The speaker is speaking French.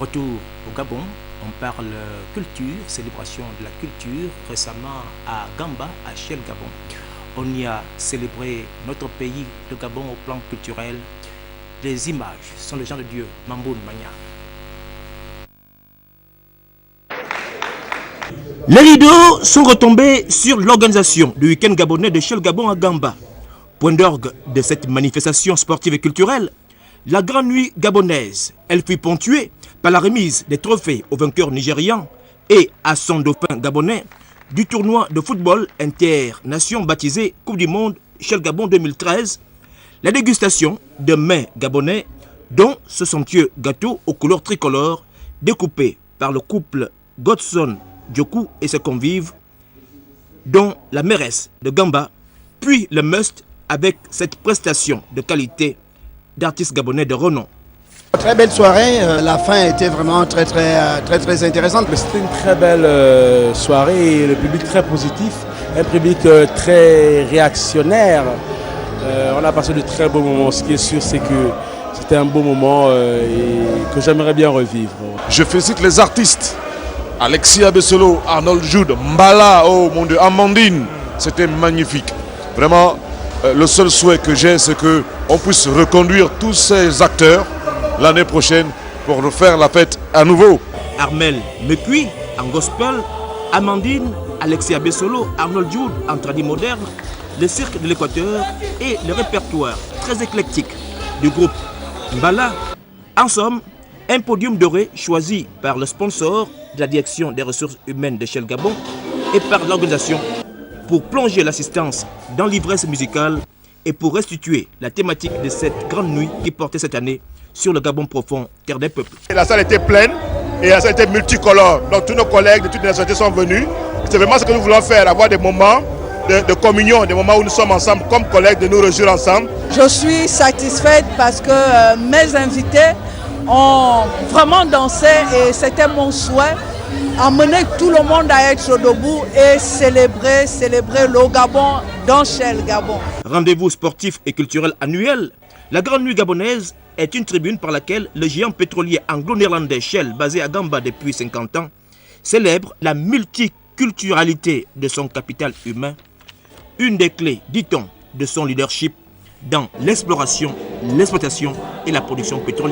Retour au Gabon, on parle culture, célébration de la culture, récemment à Gamba, à Shell Gabon. On y a célébré notre pays, le Gabon, au plan culturel. Les images sont les gens de Dieu, Mamboun Mania. Les rideaux sont retombés sur l'organisation du week-end gabonais de Shell Gabon à Gamba. Point d'orgue de cette manifestation sportive et culturelle, la grande nuit gabonaise. Elle fut ponctuée par la remise des trophées aux vainqueurs nigérians et à son dauphin gabonais du tournoi de football inter-nation baptisé Coupe du Monde Shell Gabon 2013, la dégustation de mets gabonais, dont ce somptueux gâteau aux couleurs tricolores découpé par le couple Godson Djokou et ses convives, dont la mairesse de Gamba, puis le must avec cette prestation de qualité d'artistes gabonais de renom. Très belle soirée, la fin était vraiment très intéressante. C'était une très belle soirée, le public très positif, un public très réactionnaire. On a passé de très beaux moments, ce qui est sûr c'est que c'était un beau moment et que j'aimerais bien revivre. Je félicite les artistes, Alexis Abessolo, Arnold Jude, Mbala, oh mon Dieu, Amandine, c'était magnifique. Vraiment, le seul souhait que j'ai, c'est qu'on puisse reconduire tous ces acteurs l'année prochaine pour refaire la fête à nouveau. Armel Mekui en gospel, Amandine, Alexis Abessolo, Arnold Jude en tradi moderne, le cirque de l'Équateur et le répertoire très éclectique du groupe Mbala. En somme, un podium doré choisi par le sponsor de la direction des ressources humaines de Shell Gabon et par l'organisation pour plonger l'assistance dans l'ivresse musicale et pour restituer la thématique de cette grande nuit qui portait cette année sur le Gabon profond, terre des peuples. La salle était pleine et la salle était multicolore. Donc tous nos collègues de toutes les nationalités sont venus. C'est vraiment ce que nous voulons faire, avoir des moments de communion, des moments où nous sommes ensemble comme collègues, de nous réjouir ensemble. Je suis satisfaite parce que mes invités ont vraiment dansé et c'était mon souhait, amener tout le monde à être debout et célébrer le Gabon dans Shell Gabon. Rendez-vous sportif et culturel annuel, la Grande Nuit gabonaise est une tribune par laquelle le géant pétrolier anglo-néerlandais Shell, basé à Gamba depuis 50 ans, célèbre la multiculturalité de son capital humain, une des clés, dit-on, de son leadership dans l'exploration, l'exploitation et la production pétrolière.